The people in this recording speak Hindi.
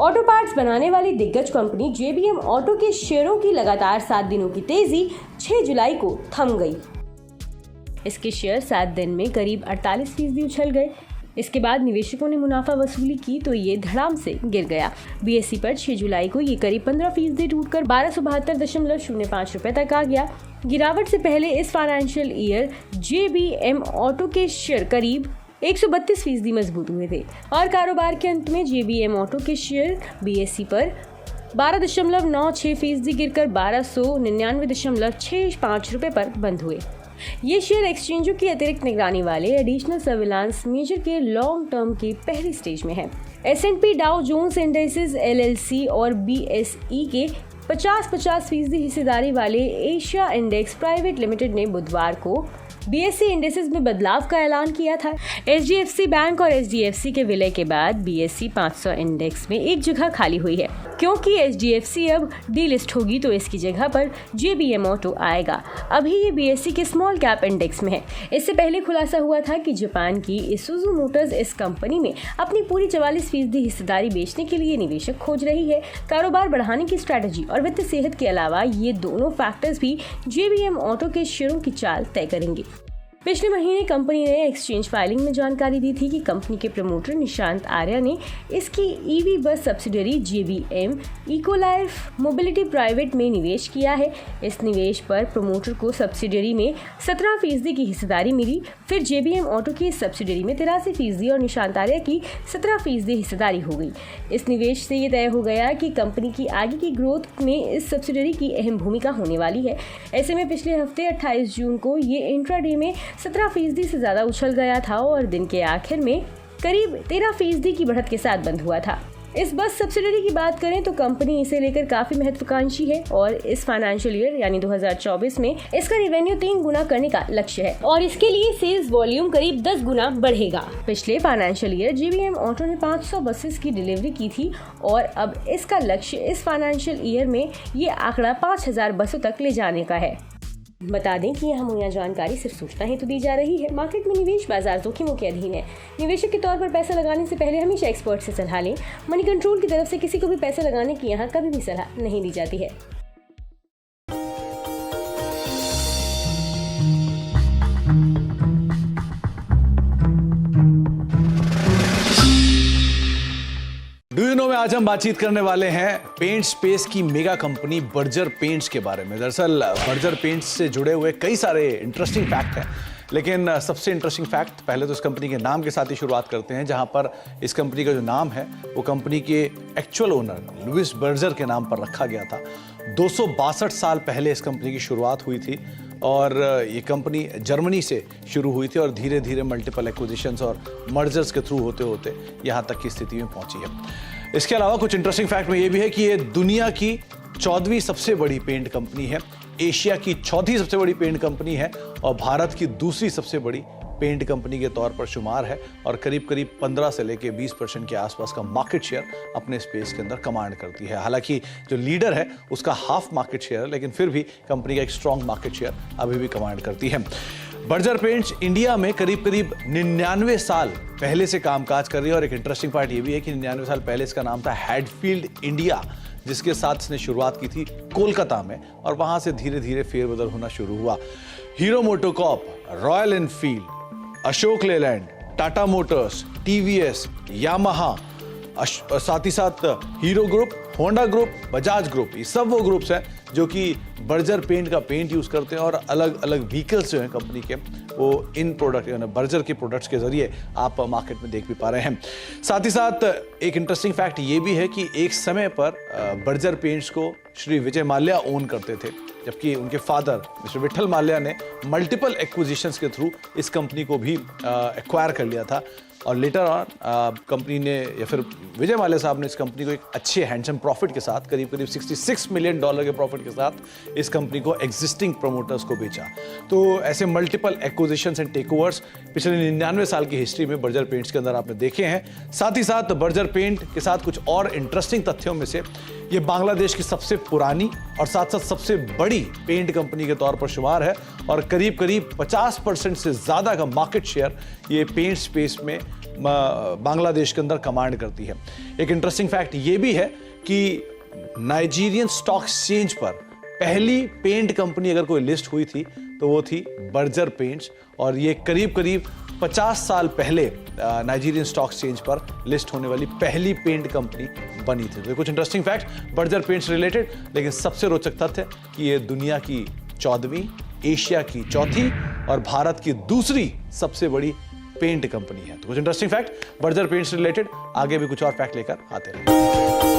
ऑटो पार्ट्स बनाने वाली दिग्गज कंपनी JBM ऑटो के शेयरों की लगातार 7 दिनों की तेजी 6 जुलाई को थम गई। इसके शेयर 7 दिन में करीब 48% उछल गए। इसके बाद निवेशकों ने मुनाफा वसूली की तो ये धड़ाम से गिर गया। BSE पर 6 जुलाई को ये करीब 15% टूटकर 1272.05 रुपए तक आ गया। गिरावट से पहले इस फाइनेंशियल ईयर JBM ऑटो के शेयर करीब 132% मजबूत हुए थे और कारोबार के अंत में JBM ऑटो के शेयर BSE पर 12.96% गिरकर 1299.65 रुपए पर बंद हुए। ये शेयर एक्सचेंजों की अतिरिक्त निगरानी वाले एडिशनल सर्विलांस मेजर के लॉन्ग टर्म के पहली स्टेज में है। S&P Dow Jones indexes LLC और BSE के 50% हिस्सेदारी वाले एशिया इंडेक्स प्राइवेट लिमिटेड ने बुधवार को BSE इंडेक्सेस में बदलाव का ऐलान किया था। HDFC बैंक और HDFC के विलय के बाद BSE 500 इंडेक्स में एक जगह खाली हुई है। क्योंकि HDFC अब डीलिस्ट होगी तो इसकी जगह पर JBM ऑटो आएगा। अभी ये BSE के स्मॉल कैप इंडेक्स में है। इससे पहले खुलासा हुआ था कि जापान की इसुजू मोटर्स इस कंपनी में अपनी पूरी 44% हिस्सेदारी बेचने के लिए निवेशक खोज रही है। कारोबार बढ़ाने की स्ट्रैटेजी और वित्तीय सेहत के अलावा ये दोनों फैक्टर्स भी JBM ऑटो के शेयरों की चाल तय करेंगे। पिछले महीने कंपनी ने एक्सचेंज फाइलिंग में जानकारी दी थी कि कंपनी के प्रमोटर निशांत आर्या ने इसकी EV बस सब्सिडरी JBM इकोलाइफ मोबिलिटी प्राइवेट में निवेश किया है। इस निवेश पर प्रमोटर को सब्सिडरी में 17% की हिस्सेदारी मिली। फिर JBM ऑटो की सब्सिडरी में 83% और निशांत आर्या की 17% हिस्सेदारी हो गई। इस निवेश से ये तय हो गया कि कंपनी की आगे की ग्रोथ में इस सब्सिडरी की अहम भूमिका होने वाली है। ऐसे में पिछले हफ्ते 28 जून को ये इंट्राडे में 17% से ज्यादा उछल गया था और दिन के आखिर में करीब 13% की बढ़त के साथ बंद हुआ था। इस बस सब्सिडरी की बात करें तो कंपनी इसे लेकर काफी महत्वाकांक्षी है और इस फाइनेंशियल ईयर यानी 2024 में इसका रेवेन्यू 3 गुना करने का लक्ष्य है और इसके लिए सेल्स वॉल्यूम करीब 10 गुना बढ़ेगा। पिछले फाइनेंशियल ईयर JBM ऑटो ने 500 बसेस की डिलीवरी की थी और अब इसका लक्ष्य इस फाइनेंशियल ईयर में ये आंकड़ा 5000 बसों तक ले जाने का है। बता दें कि यह मुहैया जानकारी सिर्फ सूचना हेतु दी जा रही है। मार्केट में निवेश बाजार जोखिमों के अधीन है। निवेशक के तौर पर पैसा लगाने से पहले हमेशा एक्सपर्ट से सलाह लें। मनी कंट्रोल की तरफ से किसी को भी पैसा लगाने की यहाँ कभी भी सलाह नहीं दी जाती है। डू यू नो में आज हम बातचीत करने वाले हैं पेंट स्पेस की मेगा कंपनी बर्जर पेंट्स के बारे में। दरअसल बर्जर पेंट्स से जुड़े हुए कई सारे इंटरेस्टिंग फैक्ट हैं, लेकिन सबसे इंटरेस्टिंग फैक्ट पहले तो इस कंपनी के नाम के साथ ही शुरुआत करते हैं, जहां पर इस कंपनी का जो नाम है वो कंपनी के एक्चुअल ओनर लुइस बर्जर के नाम पर रखा गया था। 262 साल पहले इस कंपनी की शुरुआत हुई थी और ये कंपनी जर्मनी से शुरू हुई थी और धीरे धीरे मल्टीपल एक्विजिशंस और मर्जर्स के थ्रू होते होते यहाँ तक की स्थिति में पहुंची है। इसके अलावा कुछ इंटरेस्टिंग फैक्ट में ये भी है कि ये दुनिया की 14वीं सबसे बड़ी पेंट कंपनी है, एशिया की 4थी सबसे बड़ी पेंट कंपनी है और भारत की दूसरी सबसे बड़ी पेंट कंपनी के तौर पर शुमार है और करीब करीब 15 से लेके 20% के आसपास का मार्केट शेयर अपने स्पेस के अंदर कमांड करती है। हालांकि जो लीडर है उसका हाफ मार्केट शेयर है, लेकिन फिर भी कंपनी का एक स्ट्रॉन्ग मार्केट शेयर अभी भी कमांड करती है। बर्जर पेंट्स इंडिया में करीब करीब 99 साल पहले से कामकाज कर रही है और एक इंटरेस्टिंग पार्ट ये भी है कि 99 साल पहले इसका नाम था हैडफील्ड इंडिया, जिसके साथ इसने शुरुआत की थी कोलकाता में और वहां से धीरे धीरे फेरबदल होना शुरू हुआ। Hero MotoCorp, royal Enfield, Ashok Leyland, Tata Motors, TVS, Yamaha, साथ ही साथ hero group, Honda group, Bajaj group, ये सब वो ग्रुप्स हैं जो कि बर्जर पेंट का पेंट यूज करते हैं और अलग अलग व्हीकल्स जो हैं कंपनी के वो इन प्रोडक्ट यानी बर्जर के प्रोडक्ट्स के जरिए आप मार्केट में देख भी पा रहे हैं। साथ ही साथ एक इंटरेस्टिंग फैक्ट ये भी है कि एक समय पर बर्जर पेंट्स को श्री विजय माल्या ओन करते थे, जबकि उनके फादर मिस्टर विठल माल्या ने मल्टीपल एक्विजिशंस के थ्रू इस कंपनी को भी एक्वायर कर लिया था और लेटर ऑन कंपनी ने या फिर विजय माल्या साहब ने इस कंपनी को एक अच्छे हैंडसम प्रॉफिट के साथ करीब करीब $66 मिलियन के प्रॉफिट के साथ इस कंपनी को एग्जिस्टिंग प्रमोटर्स को बेचा। तो ऐसे मल्टीपल एक्विजिशंस एंड टेकओवर्स पिछले 99 साल की हिस्ट्री में बर्जर पेंट्स के अंदर आपने देखे हैं। साथ ही साथ बर्जर पेंट के साथ कुछ और इंटरेस्टिंग तथ्यों में से ये बांग्लादेश की सबसे पुरानी और साथ साथ सबसे बड़ी पेंट कंपनी के तौर पर शुमार है और करीब करीब 50% से ज्यादा का मार्केट शेयर ये पेंट स्पेस में बांग्लादेश के अंदर कमांड करती है। एक इंटरेस्टिंग फैक्ट ये भी है कि नाइजीरियन स्टॉक एक्सचेंज पर पहली पेंट कंपनी अगर कोई लिस्ट हुई थी तो वो थी बर्जर पेंट्स, और ये करीब करीब 50 साल पहले नाइजीरियन स्टॉक एक्सचेंज पर लिस्ट होने वाली पहली पेंट कंपनी बनी थी। तो कुछ interesting fact Berger paints related, लेकिन सबसे रोचक तथ्य कि ये दुनिया की 14वीं, एशिया की 4थी और भारत की दूसरी सबसे बड़ी पेंट कंपनी है। तो कुछ interesting fact Berger paints related, आगे भी कुछ और फैक्ट लेकर आते रहेंगे।